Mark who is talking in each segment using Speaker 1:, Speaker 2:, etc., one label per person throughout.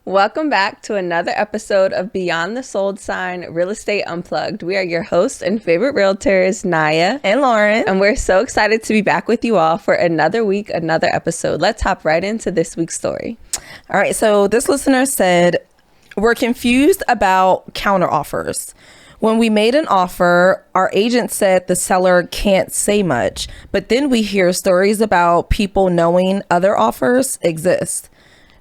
Speaker 1: Welcome back to another episode of Beyond the Sold Sign Real Estate Unplugged. We are your hosts and favorite realtors, Naya
Speaker 2: and Lauren.
Speaker 1: And we're so excited to be back with you all for another week, another episode. Let's hop right into this week's story.
Speaker 2: All right, so this listener said, we're confused about counteroffers. When we made an offer, our agent said the seller can't say much, but then we hear stories about people knowing other offers exist,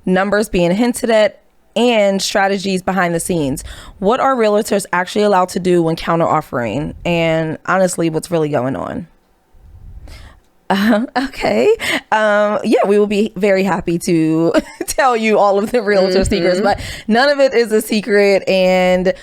Speaker 2: numbers being hinted at, and strategies behind the scenes. What are realtors actually allowed to do when counteroffering? And honestly, what's really going on? Okay. Yeah, we will be very happy to tell you all of the realtor secrets, but none of it is a secret. And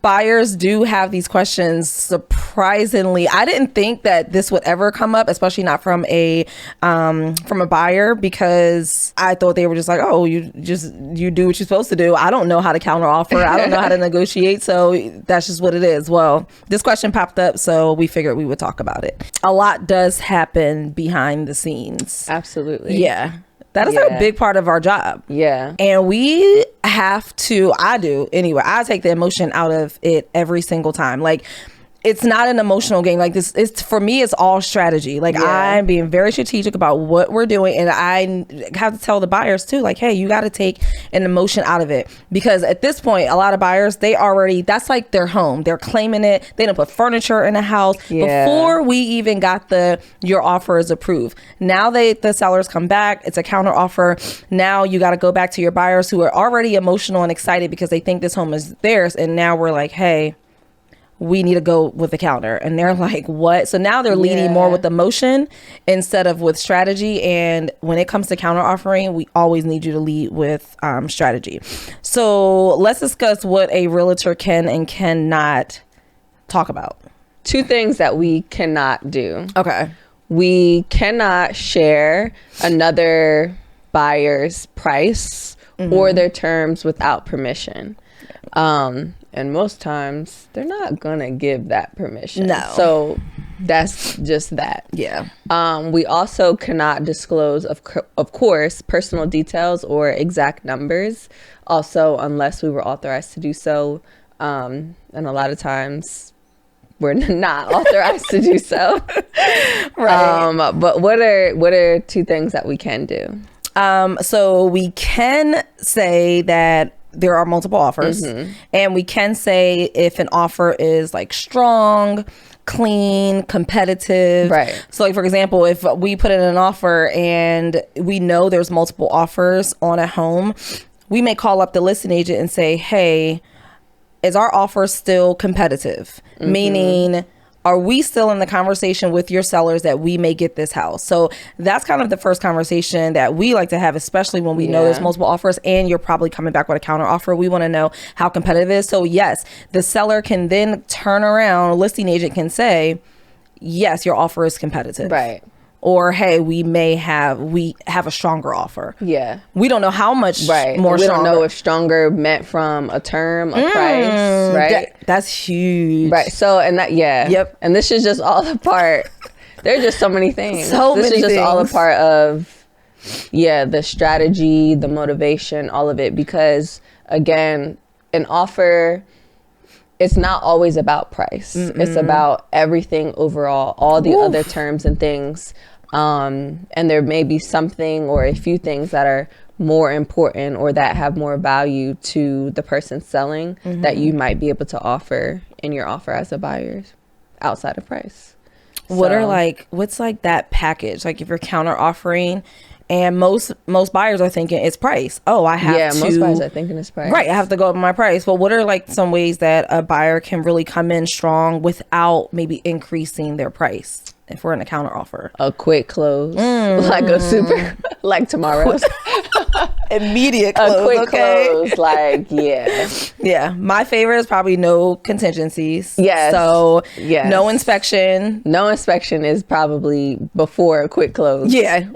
Speaker 2: buyers do have these questions. Surprisingly, I didn't think that this would ever come up, especially not from a buyer, because I thought they were just like, oh, you do what you're supposed to do. I don't know how to counter offer. I don't know how to negotiate. So that's just what it is. Well, this question popped up, so we figured we would talk about it. A lot does happen behind the scenes.
Speaker 1: Absolutely.
Speaker 2: Yeah. That is a big part of our job.
Speaker 1: Yeah.
Speaker 2: And we have to, I do anyway, I take the emotion out of it every single time. Like, it's not an emotional game. Like this, it's for me, it's all strategy. Like I'm being very strategic about what we're doing. And I have to tell the buyers too, like, hey, you got to take an emotion out of it. Because at this point, a lot of buyers, that's like their home. They're claiming it. They didn't put furniture in the house before we even got your offer is approved. Now the sellers come back. It's a counter offer. Now you got to go back to your buyers who are already emotional and excited because they think this home is theirs. And now we're like, hey, we need to go with the counter. And they're like, what? So now they're leading more with emotion instead of with strategy. And when it comes to counter offering, we always need you to lead with strategy. So let's discuss what a realtor can and cannot talk about.
Speaker 1: Two things that we cannot do.
Speaker 2: Okay.
Speaker 1: We cannot share another buyer's price or their terms without permission. And most times they're not gonna give that permission.
Speaker 2: No.
Speaker 1: So that's just that.
Speaker 2: Yeah.
Speaker 1: We also cannot disclose, of course, personal details or exact numbers. Also, unless we were authorized to do so. And a lot of times we're not authorized to do so.
Speaker 2: Right.
Speaker 1: But what are two things that we can do?
Speaker 2: So we can say that there are multiple offers, and we can say if an offer is like strong, clean, competitive.
Speaker 1: Right.
Speaker 2: So like, for example, if we put in an offer and we know there's multiple offers on a home, we may call up the listing agent and say, hey, is our offer still competitive? Meaning, are we still in the conversation with your sellers that we may get this house? So that's kind of the first conversation that we like to have, especially when we know there's multiple offers and you're probably coming back with a counter offer. We want to know how competitive it is. So yes, the seller can then turn around, listing agent can say, yes, your offer is competitive.
Speaker 1: Right.
Speaker 2: Or, hey, we have a stronger offer.
Speaker 1: Yeah.
Speaker 2: We don't know how much more
Speaker 1: we
Speaker 2: stronger.
Speaker 1: don't know if stronger meant from a term, a price, right?
Speaker 2: That's huge.
Speaker 1: Right. So, and that,
Speaker 2: Yep.
Speaker 1: And this is just all a part. There are just so many things.
Speaker 2: This
Speaker 1: is just all a part of, the strategy, the motivation, all of it. Because, again, an offer, it's not always about price. It's about everything overall, all the other terms and things. And there may be something or a few things that are more important or that have more value to the person selling that you might be able to offer in your offer as a buyer outside of price.
Speaker 2: What's like that package? Like if you're counter offering and most buyers are thinking it's price. Oh, I have to.
Speaker 1: Most buyers are thinking it's price.
Speaker 2: Right, I have to go up my price. Well, what are like some ways that a buyer can really come in strong without maybe increasing their price if we're in a counter offer?
Speaker 1: A quick close, like a super, like tomorrow's.
Speaker 2: Immediate close,
Speaker 1: a quick close, like,
Speaker 2: Yeah, my favorite is probably no contingencies.
Speaker 1: Yes.
Speaker 2: So, no inspection.
Speaker 1: No inspection is probably before a quick close.
Speaker 2: Yeah.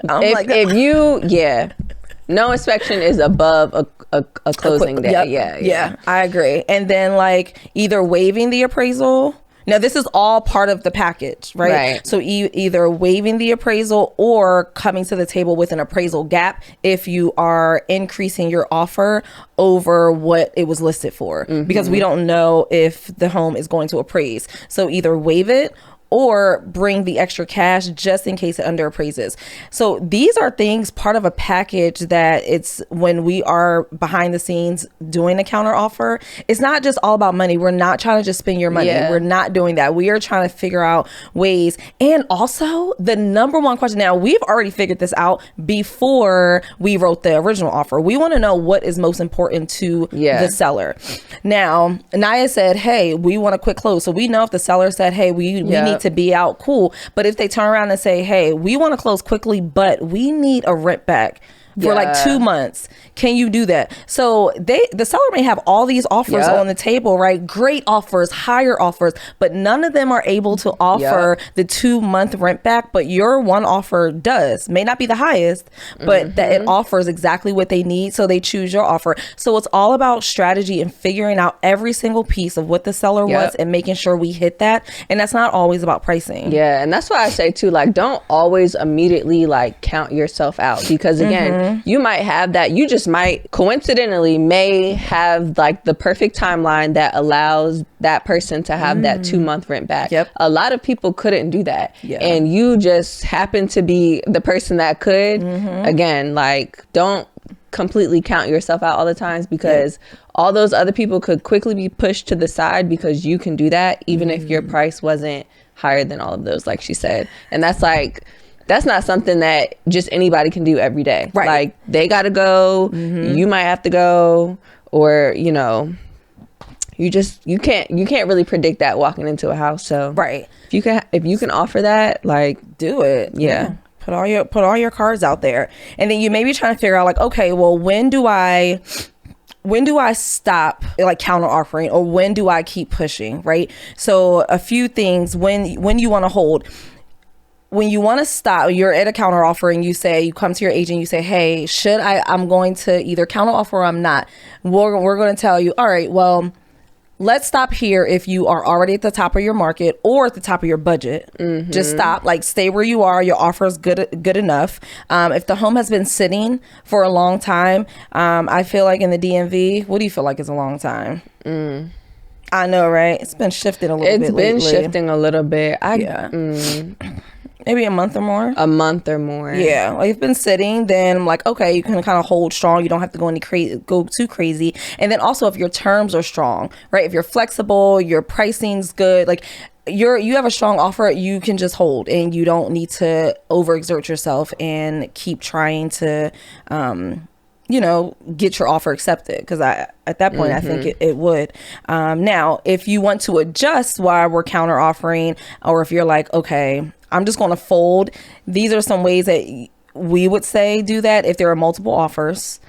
Speaker 1: No inspection is above a closing day.
Speaker 2: Yeah, I agree. And then like either waiving the appraisal, Now, this is all part of the package, right?
Speaker 1: Right.
Speaker 2: So either waiving the appraisal or coming to the table with an appraisal gap if you are increasing your offer over what it was listed for, because we don't know if the home is going to appraise. So either waive it or bring the extra cash just in case it underappraises. So these are things, part of a package, that it's when we are behind the scenes doing a counter offer, it's not just all about money. We're not trying to just spend your money.
Speaker 1: Yeah.
Speaker 2: We're not doing that. We are trying to figure out ways. And also the number one question, now we've already figured this out before we wrote the original offer. We want to know what is most important to the seller. Now, Naya said, hey, we want a quick close. So we know if the seller said, hey, we need to be out, cool. But if they turn around and say, hey, we want to close quickly, but we need a rent back for like 2 months, can you do that? So the seller may have all these offers on the table, right? Great offers, higher offers, but none of them are able to offer the 2 month rent back. But your one offer does, may not be the highest, but that it offers exactly what they need. So they choose your offer. So it's all about strategy and figuring out every single piece of what the seller wants and making sure we hit that. And that's not always about pricing.
Speaker 1: Yeah. And that's why I say too, like, don't always immediately like count yourself out, because again, you might have that, you just might coincidentally may have like the perfect timeline that allows that person to have that 2 month rent back. A lot of people couldn't do that. And you just happen to be the person that could. Again, like, don't completely count yourself out all the times, because all those other people could quickly be pushed to the side because you can do that, even if your price wasn't higher than all of those, like she said. And that's like, that's not something that just anybody can do every day. Right. Like, they got to go, you might have to go, or, you know, you can't really predict that walking into a house. So if you can offer that, like, do it. Yeah.
Speaker 2: Put all your cards out there. And then you may be trying to figure out, like, okay, well, when do I stop like counter offering, or when do I keep pushing, right? So a few things when you want to hold. When you want to stop, you're at a counter offer and you come to your agent, you say, hey, I'm going to either counter offer or I'm not. We're going to tell you, all right, well, let's stop here if you are already at the top of your market or at the top of your budget. Just stop, like, stay where you are. Your offer is good enough. If the home has been sitting for a long time, I feel like in the DMV, what do you feel like is a long time? I know, right? It's been shifting a little bit lately.
Speaker 1: It's been shifting a little bit.
Speaker 2: Maybe a month or more.
Speaker 1: Yeah.
Speaker 2: Like, if it's been sitting, then I'm like, okay, you can kind of hold strong. You don't have to go too crazy. And then also, if your terms are strong, right? If you're flexible, your pricing's good, like you have a strong offer, you can just hold, and you don't need to overexert yourself and keep trying to get your offer accepted, because at that point I think it would. Now, if you want to adjust while we're counter offering, or if you're like, okay, I'm just going to fold, these are some ways that we would say do that if there are multiple offers,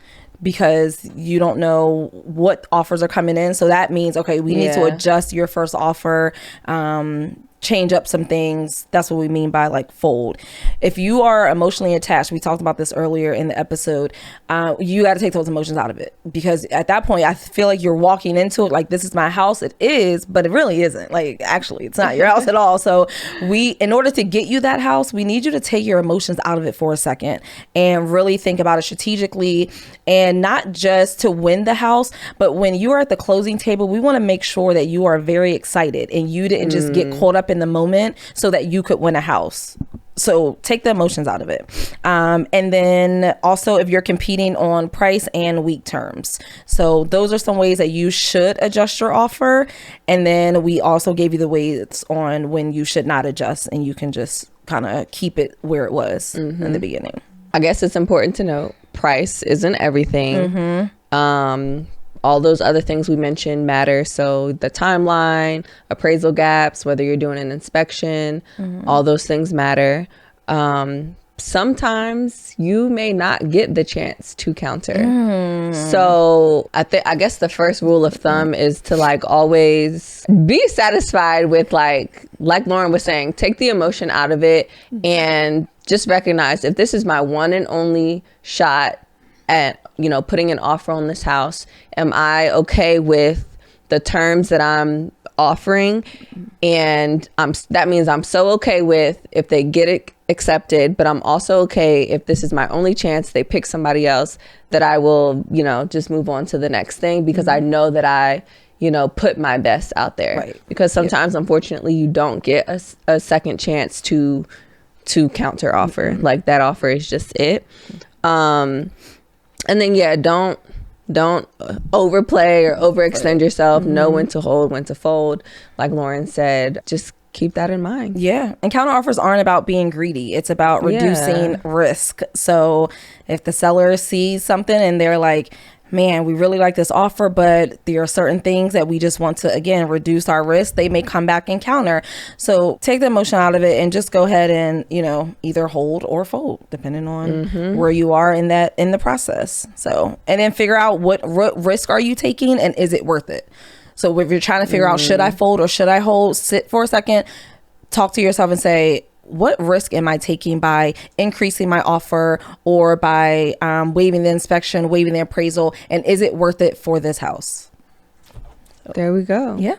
Speaker 2: because you don't know what offers are coming in. So that means, okay, we need to adjust your first offer, change up some things. That's what we mean by like fold. If you are emotionally attached, we talked about this earlier in the episode, you got to take those emotions out of it, because at that point I feel like you're walking into it like, this is my house. It is, but it really isn't. Like, actually, it's not your house at all. So in order to get you that house, we need you to take your emotions out of it for a second and really think about it strategically, and not just to win the house, but when you are at the closing table, we want to make sure that you are very excited and you didn't just get caught up in the moment so that you could win a house. So take the emotions out of it. And then also, if you're competing on price and weak terms. So those are some ways that you should adjust your offer. And then we also gave you the ways on when you should not adjust, and you can just kind of keep it where it was in the beginning.
Speaker 1: I guess it's important to note, price isn't everything. All those other things we mentioned matter. So the timeline, appraisal gaps, whether you're doing an inspection, all those things matter. Sometimes you may not get the chance to counter. So I guess the first rule of thumb is to like always be satisfied with like Lauren was saying, take the emotion out of it and just recognize, if this is my one and only shot at, putting an offer on this house, am I okay with the terms that I'm offering, and that means I'm so okay with if they get it accepted, but I'm also okay if this is my only chance, they pick somebody else, that I will, you know, just move on to the next thing, because I know that I, you know, put my best out there.
Speaker 2: Right.
Speaker 1: Because sometimes, unfortunately, you don't get a second chance to counter offer. Like, that offer is just it. And then, yeah, don't overplay or overextend yourself. Know when to hold, when to fold. Like Lauren said, just keep that in mind.
Speaker 2: Yeah. And counter offers aren't about being greedy. It's about reducing risk. So if the seller sees something and they're like, man, we really like this offer, but there are certain things that we just want to, again, reduce our risk, they may come back and counter. So take the emotion out of it and just go ahead and, you know, either hold or fold, depending on where you are in the process. So, and then figure out what risk are you taking, and is it worth it? So if you're trying to figure out, should I fold or should I hold, sit for a second, talk to yourself and say, what risk am I taking by increasing my offer, or by waiving the inspection, waiving the appraisal, and is it worth it for this house?
Speaker 1: There we go.
Speaker 2: Yeah.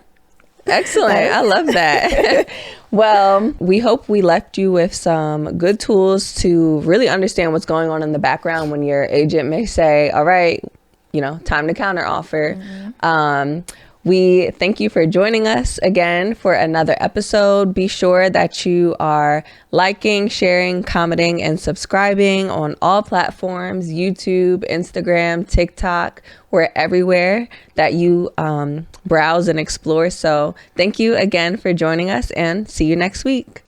Speaker 1: Excellent. I love that. Well, we hope we left you with some good tools to really understand what's going on in the background when your agent may say, all right, you know, time to counter offer. We thank you for joining us again for another episode. Be sure that you are liking, sharing, commenting, and subscribing on all platforms: YouTube, Instagram, TikTok. We're everywhere that you browse and explore. So thank you again for joining us, and see you next week.